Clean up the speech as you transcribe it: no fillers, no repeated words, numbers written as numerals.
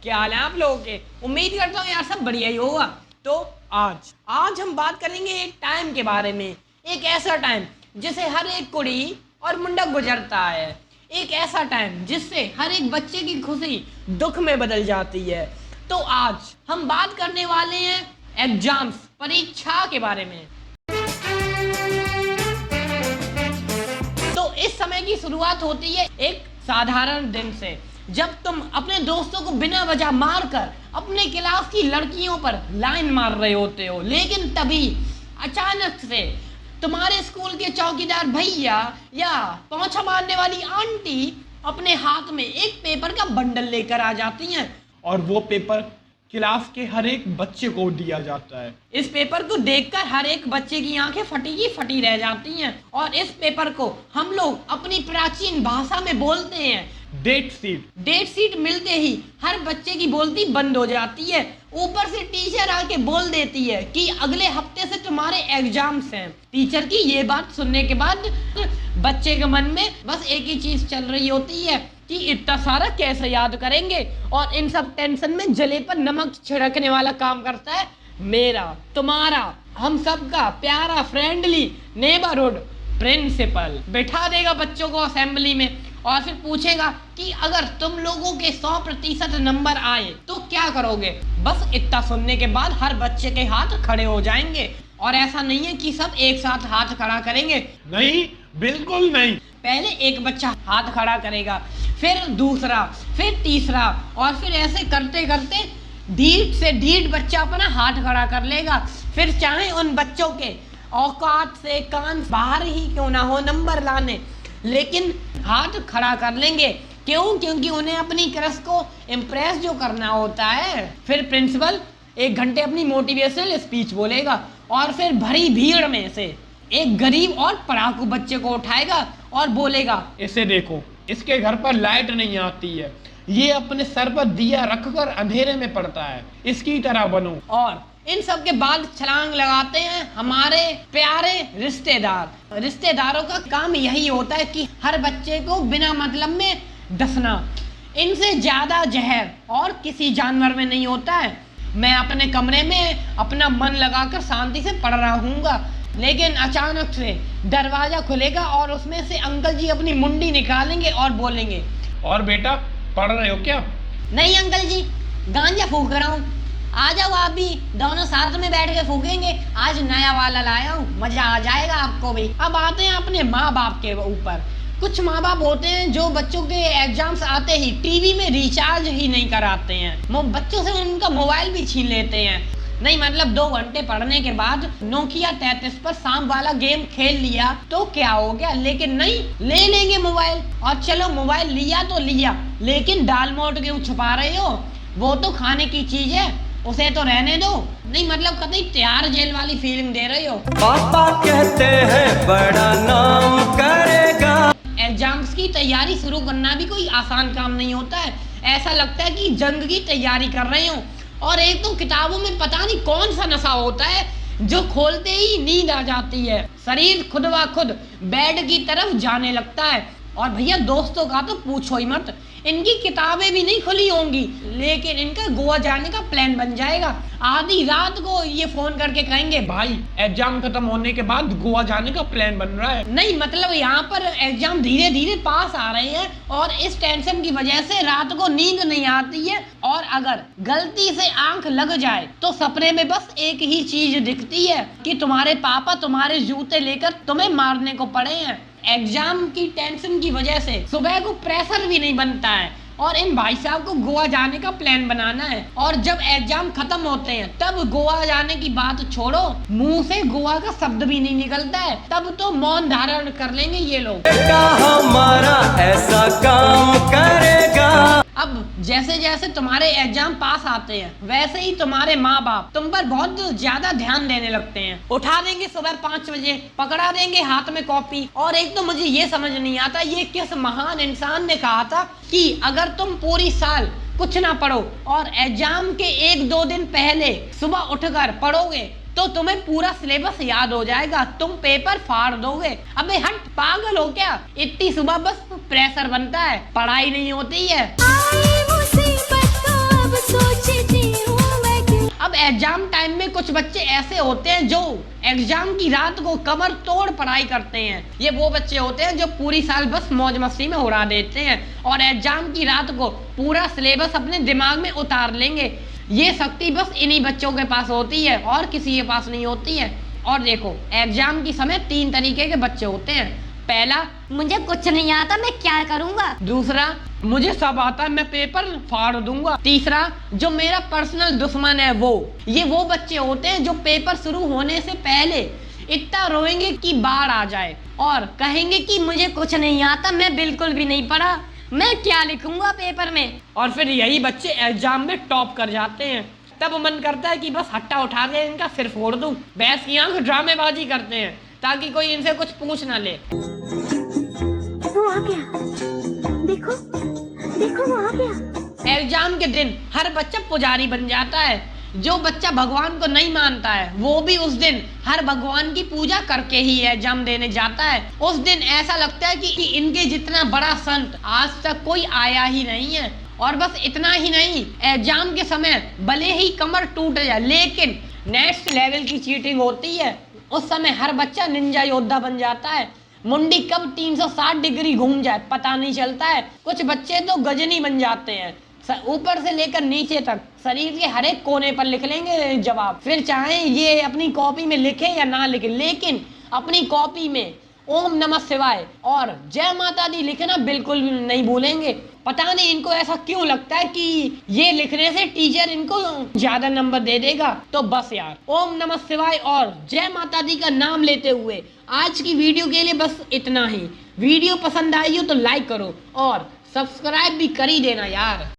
क्या हाल है आप लोगों के। उम्मीद करता हूँ यार सब बढ़िया ही होगा। तो आज हम बात करेंगे एक टाइम के बारे में, एक ऐसा टाइम जिसे हर एक कुड़ी और मुंडा गुजरता है, एक ऐसा टाइम जिससे हर एक बच्चे की खुशी दुख में बदल जाती है। तो आज हम बात करने वाले हैं एग्जाम्स, परीक्षा के बारे में। तो इस समय की शुरुआत होती है एक साधारण दिन से, जब तुम अपने दोस्तों को बिना वजह मारकर अपने क्लास की लड़कियों पर लाइन मार रहे होते हो, लेकिन तभी अचानक से तुम्हारे स्कूल के चौकीदार भैया या पोंछा मारने वाली आंटी अपने हाथ में एक पेपर का बंडल लेकर आ जाती हैं और वो पेपर क्लास के हर एक बच्चे को दिया जाता है। इस पेपर को देखकर हर एक बच्चे की आंखें फटी की फटी रह जाती हैं और इस पेपर को हम लोग अपनी प्राचीन भाषा में बोलते हैं डेट शीट। डेट शीट मिलते ही हर बच्चे की बोलती बंद हो जाती है। ऊपर से टीचर आके बोल देती है कि अगले हफ्ते से तुम्हारे एग्जाम्स हैं। टीचर की ये बात सुनने के बाद बच्चे के मन में बस एक ही चीज चल रही होती है कि इतना सारा कैसे याद करेंगे, और इन सब टेंशन में जले पर नमक छिड़कने वाला काम करता है मेरा, तुम्हारा, हम सबका प्यारा फ्रेंडली नेबरहुड प्रिंसिपल। बैठा देगा बच्चों को असेंबली में और फिर पूछेगा कि अगर तुम लोगों के 100% नंबर आए तो क्या करोगे। बस इतना सुनने के बाद हर बच्चे के हाथ खड़े हो जाएंगे, और ऐसा नहीं है कि सब एक साथ हाथ खड़ा करेंगे, नहीं, बिल्कुल नहीं। पहले एक बच्चा हाथ खड़ा करेगा, फिर दूसरा, फिर तीसरा, और फिर ऐसे करते करते ढीठ से ढीठ बच्चा अपना हाथ खड़ा कर लेगा। फिर चाहे उन बच्चों के औकात से कान बाहर ही क्यों ना हो नंबर लाने, लेकिन हाथ खड़ा कर लेंगे। क्यों? क्योंकि उन्हें अपनी क्रश को इम्प्रेस जो करना होता है। फिर प्रिंसिपल 1 घंटे अपनी मोटिवेशनल स्पीच बोलेगा और फिर भरी भीड़ में से एक गरीब और पढ़ाकू बच्चे को उठाएगा और बोलेगा, इसे देखो, इसके घर पर लाइट नहीं आती है, ये अपने सर पर दिया रखकर अंधेरे में पड़ता है, इसकी तरह बनो। और इन सब के बाद छलांग लगाते हैं हमारे प्यारे रिश्तेदार। रिश्तेदारों का काम यही होता है कि हर बच्चे को बिना मतलब में डसना। इनसे ज्यादा जहर और किसी जानवर में नहीं होता है। मैं अपने कमरे में अपना मन लगाकर शांति से पढ़ रहा हूँगा, लेकिन अचानक से दरवाजा खुलेगा और उसमें से अंकल जी अपनी मुंडी निकालेंगे और बोलेंगे, और बेटा पढ़ रहे हो क्या? नहीं अंकल जी, गांजा फूक रहा हूँ, आ जाओ आप भी, दोनों साथ में बैठ के फूकेंगे, आज नया वाला लाया हूँ, मजा आ जाएगा आपको भी। अब आते हैं अपने माँ बाप के ऊपर। कुछ माँ बाप होते हैं जो बच्चों के एग्जाम्स आते ही टीवी में रिचार्ज ही नहीं कराते हैं, वो बच्चों से उनका मोबाइल भी छीन लेते हैं। नहीं मतलब 2 घंटे पढ़ने के बाद नोकिया 33 पर सांप वाला गेम खेल लिया तो क्या हो गया, लेकिन नहीं, ले लेंगे मोबाइल। और चलो मोबाइल लिया तो लिया, लेकिन दाल मोट क्यों छुपा रहे हो, वो तो खाने की चीज है, उसे तो रहने दो। नहीं मतलब कतई तैयार जेल वाली फीलिंग दे रही हो। पापा कहते हैं बड़ा नाम करेगा। एग्जाम्स की तैयारी शुरू करना भी कोई आसान काम नहीं होता है। ऐसा लगता है कि जंग की तैयारी कर रहे हो। और एक तो किताबों में पता नहीं कौन सा नशा होता है जो खोलते ही नींद आ जाती है, शरीर खुद ब खुद बेड की तरफ जाने लगता है। और भैया दोस्तों का तो पूछो ही मत, इनकी किताबें भी नहीं खुली होंगी लेकिन इनका गोवा जाने का प्लान बन जाएगा। आधी रात को ये फोन करके कहेंगे, भाई एग्जाम खत्म होने के बाद गोवा जाने का प्लान बन रहा है। नहीं मतलब यहाँ पर एग्जाम धीरे धीरे पास आ रहे हैं और इस टेंशन की वजह से रात को नींद नहीं आती है, और अगर गलती से आंख लग जाए तो सपने में बस एक ही चीज दिखती है कि तुम्हारे पापा तुम्हारे जूते लेकर तुम्हें मारने को पड़े हैं। एग्जाम की टेंशन की वजह से सुबह को प्रेशर भी नहीं बनता है और इन भाई साहब को गोवा जाने का प्लान बनाना है। और जब एग्जाम खत्म होते हैं तब गोवा जाने की बात छोड़ो, मुंह से गोवा का शब्द भी नहीं निकलता है, तब तो मौन धारण कर लेंगे ये लोग। हमारा ऐसा काम करेगा। अब जैसे जैसे तुम्हारे एग्जाम पास आते हैं वैसे ही तुम्हारे माँ बाप तुम पर बहुत ज्यादा ध्यान देने लगते हैं। उठा देंगे सुबह 5 बजे, पकड़ा देंगे हाथ में कॉपी। और एक तो मुझे ये समझ नहीं आता ये किस महान इंसान ने कहा था कि अगर तुम पूरी साल कुछ ना पढ़ो और एग्जाम के 1-2 दिन पहले सुबह उठकर पढ़ोगे तो तुम्हें पूरा सिलेबस याद हो जाएगा, तुम पेपर फाड़ दोगे। अबे हट, पागल हो क्या? इतनी सुबह बस प्रेशर बनता है, पढ़ाई नहीं होती है। बच्चे ऐसे होते हैं जो एग्जाम की रात को कमर तोड़ पढ़ाई करते हैं। ये वो बच्चे होते हैं जो पूरी साल बस मौज मस्ती में उड़ा देते हैं और एग्जाम की रात को पूरा सिलेबस अपने दिमाग में उतार लेंगे। ये शक्ति बस इन्हीं बच्चों के पास होती है और किसी के पास नहीं होती है। और देखो, एग्जाम के समय 3 तरीके के बच्चे होते हैं। पहला, मुझे कुछ नहीं आता, मैं क्या करूँगा। दूसरा, मुझे सब आता, मैं पेपर फाड़ दूंगा। तीसरा, जो मेरा पर्सनल दुश्मन है वो। ये वो बच्चे होते हैं जो पेपर शुरू होने से पहले इतना रोएंगे कि बाढ़ आ जाए और कहेंगे कि मुझे कुछ नहीं आता, मैं बिल्कुल भी नहीं पढ़ा, मैं क्या लिखूंगा पेपर में। और फिर यही बच्चे एग्जाम में टॉप कर जाते हैं। तब मन करता है कि बस हट्टा उठा के इनका सिर फोड़ दूं। बहस की आंख ड्रामेबाजी करते हैं ताकि कोई इनसे कुछ पूछ ना ले। वो आ गया, देखो देखो वो आ गया। एग्जाम के दिन हर बच्चा पुजारी बन जाता है। जो बच्चा भगवान को नहीं मानता है वो भी उस दिन हर भगवान की पूजा करके ही एग्जाम देने जाता है। उस दिन ऐसा लगता है कि इनके जितना बड़ा संत आज तक कोई आया ही नहीं है। और बस इतना ही नहीं, एग्जाम के समय भले ही कमर टूट जाए लेकिन नेक्स्ट लेवल की चीटिंग होती है। उस समय हर बच्चा निंजा योद्धा बन जाता है। मुंडी कब 360 डिग्री घूम जाए पता नहीं चलता है। कुछ बच्चे तो गजनी बन जाते हैं, ऊपर से लेकर नीचे तक शरीर के हर एक कोने पर लिख लेंगे जवाब। फिर चाहे ये अपनी कॉपी में लिखे या ना लिखे, लेकिन अपनी कॉपी में ओम नमः शिवाय और जय माता दी लिखना बिल्कुल नहीं भूलेंगे। पता नहीं इनको ऐसा क्यों लगता है कि ये लिखने से टीचर इनको ज्यादा नंबर दे देगा। तो बस यार, ओम नमः शिवाय और जय माता दी का नाम लेते हुए आज की वीडियो के लिए बस इतना ही। वीडियो पसंद आई हो तो लाइक करो और सब्सक्राइब भी कर ही देना यार।